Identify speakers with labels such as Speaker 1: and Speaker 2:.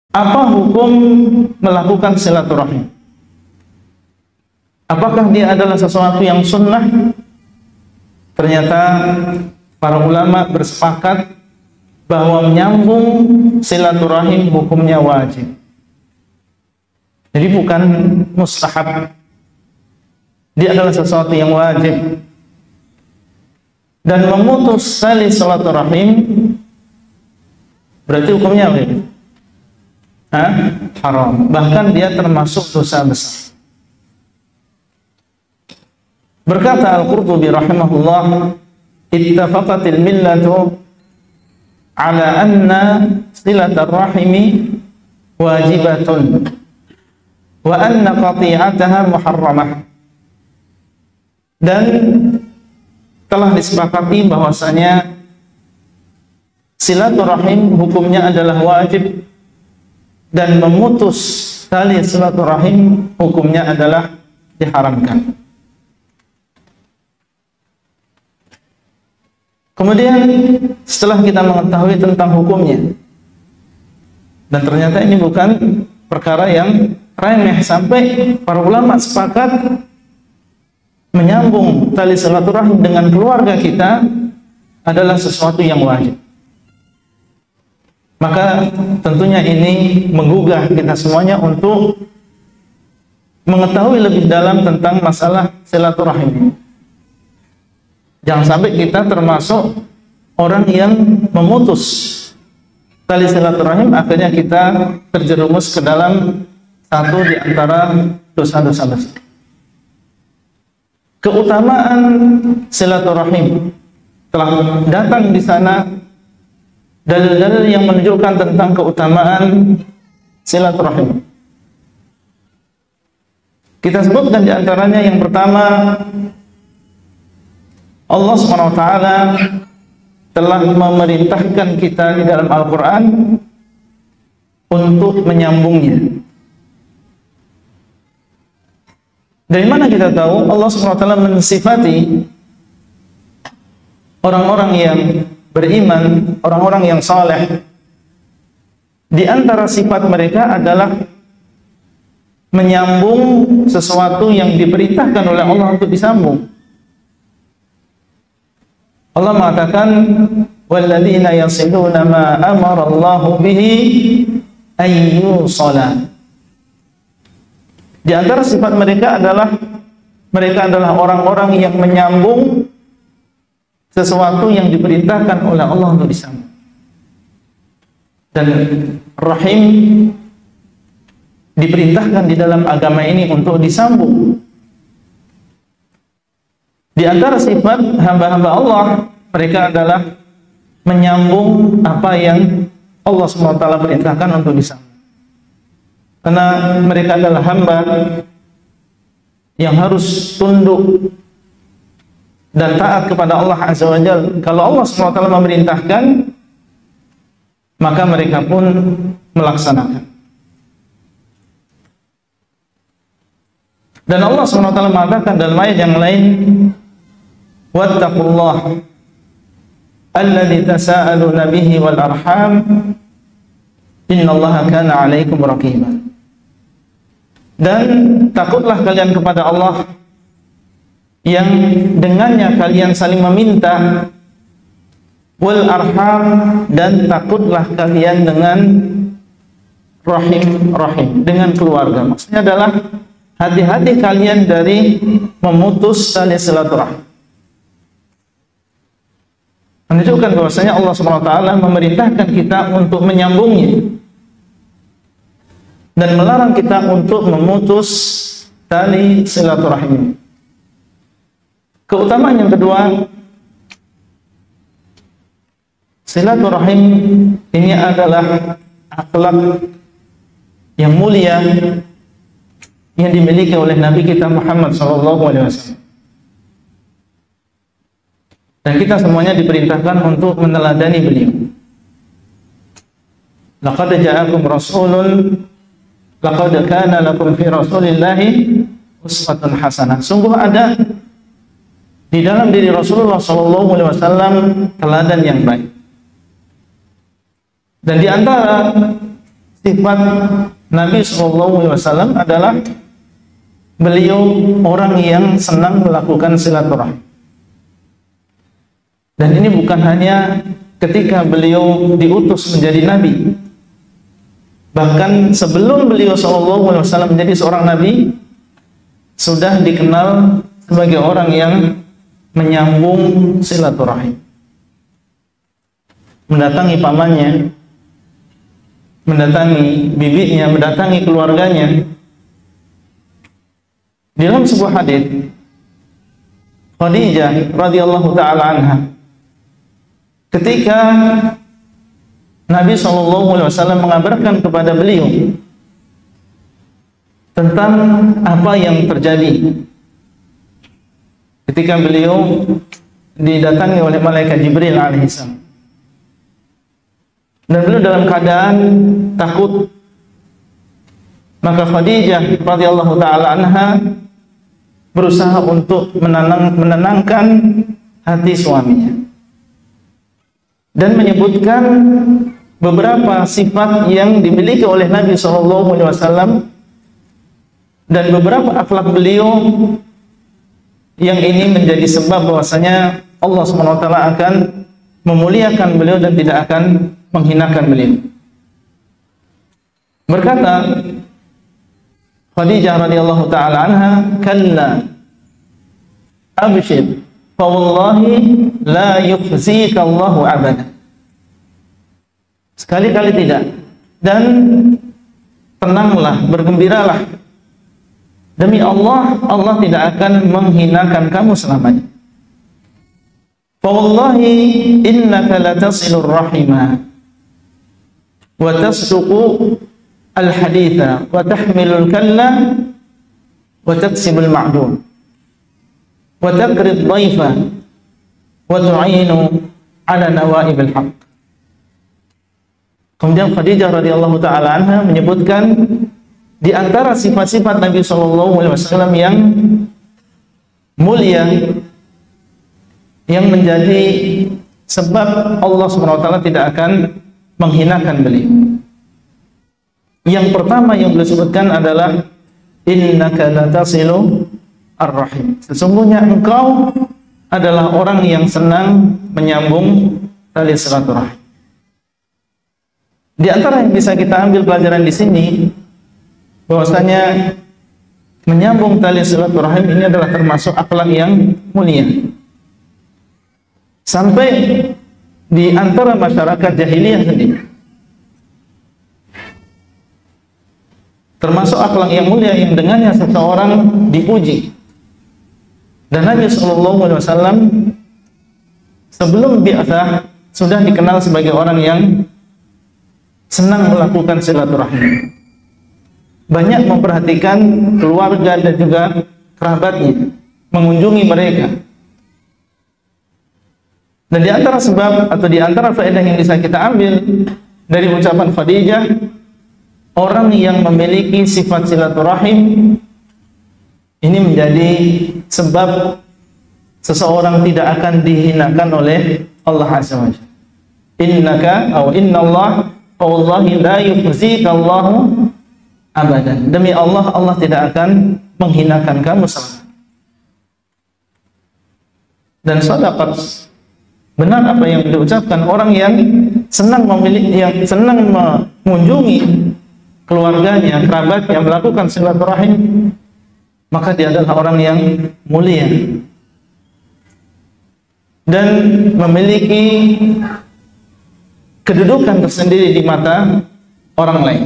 Speaker 1: Apa hukum melakukan silaturahim? Apakah dia adalah sesuatu yang sunnah? Ternyata para ulama bersepakat bahwa menyambung silaturahim hukumnya wajib. Jadi bukan mustahab. Dia adalah sesuatu yang wajib. Dan memutus tali silaturahim berarti hukumnya apa? Haram. Bahkan dia termasuk dosa besar. Berkata Al-Qurtubi rahimahullah, ittafaqatil millatu ala anna silatul rahimi wajibatun wa anna qati'ataha muharramah. Dan telah disepakati bahwasanya silaturahim hukumnya adalah wajib dan memutus tali silaturahim hukumnya adalah diharamkan. Kemudian setelah kita mengetahui tentang hukumnya, dan ternyata ini bukan perkara yang remeh, sampai para ulama sepakat menyambung tali silaturahim dengan keluarga kita adalah sesuatu yang wajib. Maka tentunya ini menggugah kita semuanya untuk mengetahui lebih dalam tentang masalah silaturahim. Jangan sampai kita termasuk orang yang memutus tali silaturahim, akhirnya kita terjerumus ke dalam satu di antara dosa-dosa besar. Keutamaan silaturahim telah datang di sana dalil-dalil yang menunjukkan tentang keutamaan silaturahim. Kita sebutkan di antaranya yang pertama, Allah SWT telah memerintahkan kita di dalam Al-Quran untuk menyambungnya. Dari mana kita tahu? Allah SWT mensifati orang-orang yang beriman, orang-orang yang saleh. Di antara sifat mereka adalah menyambung sesuatu yang diperintahkan oleh Allah untuk disambung. Allah mengatakan, walladzina yasiluna ma amara Allahu bihi ayyusala. Di antara sifat mereka adalah orang-orang yang menyambung sesuatu yang diperintahkan oleh Allah untuk disambung. Dan rahim diperintahkan di dalam agama ini untuk disambung. Di antara sifat hamba-hamba Allah, mereka adalah menyambung apa yang Allah SWT perintahkan untuk disambung. Karena mereka adalah hamba yang harus tunduk dan taat kepada Allah Azza wa Jalla. Kalau Allah SWT memerintahkan, maka mereka pun melaksanakan. Dan Allah SWT mengatakan dalam ayat yang lain, wattaqullah alladzi tasaaluna bihi wal arham innallaha kana 'alaikum raqiba. Dan takutlah kalian kepada Allah yang dengannya kalian saling meminta, wal arham, dan takutlah kalian dengan rahim, dengan keluarga. Maksudnya adalah hati-hati kalian dari memutus tali silaturahim. Menunjukkan bahwasanya Allah SWT memerintahkan kita untuk menyambungnya dan melarang kita untuk memutus tali silaturahim. Keutamaan yang kedua, silaturahim ini adalah akhlak yang mulia yang dimiliki oleh Nabi kita Muhammad SAW. Dan kita semuanya diperintahkan untuk meneladani beliau. Laqad ja'akum rasulun, laqad kana lakum fi rasulillahi uswatun hasanah. Sungguh ada di dalam diri Rasulullah SAW teladan yang baik. Dan di antara sifat Nabi SAW adalah beliau orang yang senang melakukan silaturahim. Dan ini bukan hanya ketika beliau diutus menjadi nabi, bahkan sebelum beliau SAW menjadi seorang nabi, sudah dikenal sebagai orang yang menyambung silaturahim, mendatangi pamannya, mendatangi bibinya, mendatangi keluarganya. Dalam sebuah hadis, Khadijah radhiyallahu taala anha, ketika Nabi SAW mengabarkan kepada beliau tentang apa yang terjadi ketika beliau didatangi oleh malaikat Jibril alaihissalam, dan beliau dalam keadaan takut, maka Khadijah radhiyallahu taala anha berusaha untuk menenangkan hati suaminya dan menyebutkan beberapa sifat yang dimiliki oleh Nabi SAW dan beberapa akhlak beliau yang ini menjadi sebab bahwasanya Allah SWT akan memuliakan beliau dan tidak akan menghinakan beliau. Berkata Khadijah radhiyallahu taala anha, "Kalla abshir fa wallahi la yukhzika Allahu abada." Sekali-kali tidak, dan tenanglah, bergembiralah, demi Allah, Allah tidak akan menghinakan kamu selamanya. Fa wallahi innaka latasilur rahimah wa tasduqu al-haditha wa tahmilul kalla wa taksibul ma'dum wa taqrid dhaifa wa tu'inu ala nawaibil haqq. Kemudian Khadijah radhiyallahu taala anha menyebutkan di antara sifat-sifat Nabi SAW yang mulia, yang menjadi sebab Allah SWT tidak akan menghinakan beliau. Yang pertama yang beliau sebutkan adalah innaka latasilu ar-rahim. Sesungguhnya engkau adalah orang yang senang menyambung tali silaturahim. Di antara yang bisa kita ambil pelajaran di sini, bahwasanya menyambung tali silaturahim ini adalah termasuk akhlak yang mulia. Sampai di antara masyarakat jahiliyah sendiri, termasuk akhlak yang mulia yang dengannya seseorang dipuji. Dan Nabi SAW sebelum bi'atsah sudah dikenal sebagai orang yang senang melakukan silaturahim, banyak memperhatikan keluarga dan juga kerabatnya, mengunjungi mereka. Dan di antara sebab atau di antara faedah yang bisa kita ambil dari ucapan Khadijah, orang yang memiliki sifat silaturahim ini menjadi sebab seseorang tidak akan dihinakan oleh Allah Azza wa Jalla. Innaka atau innallah wallahi la yukhzika Allahu abadan. Demi Allah, Allah tidak akan menghinakan kamu selama. Dan sadaqat, benar apa yang diucapkan orang yang senang memiliki, yang senang mengunjungi keluarganya, kerabatnya, melakukan silaturahim, maka dia adalah orang yang mulia dan memiliki kedudukan tersendiri di mata orang lain.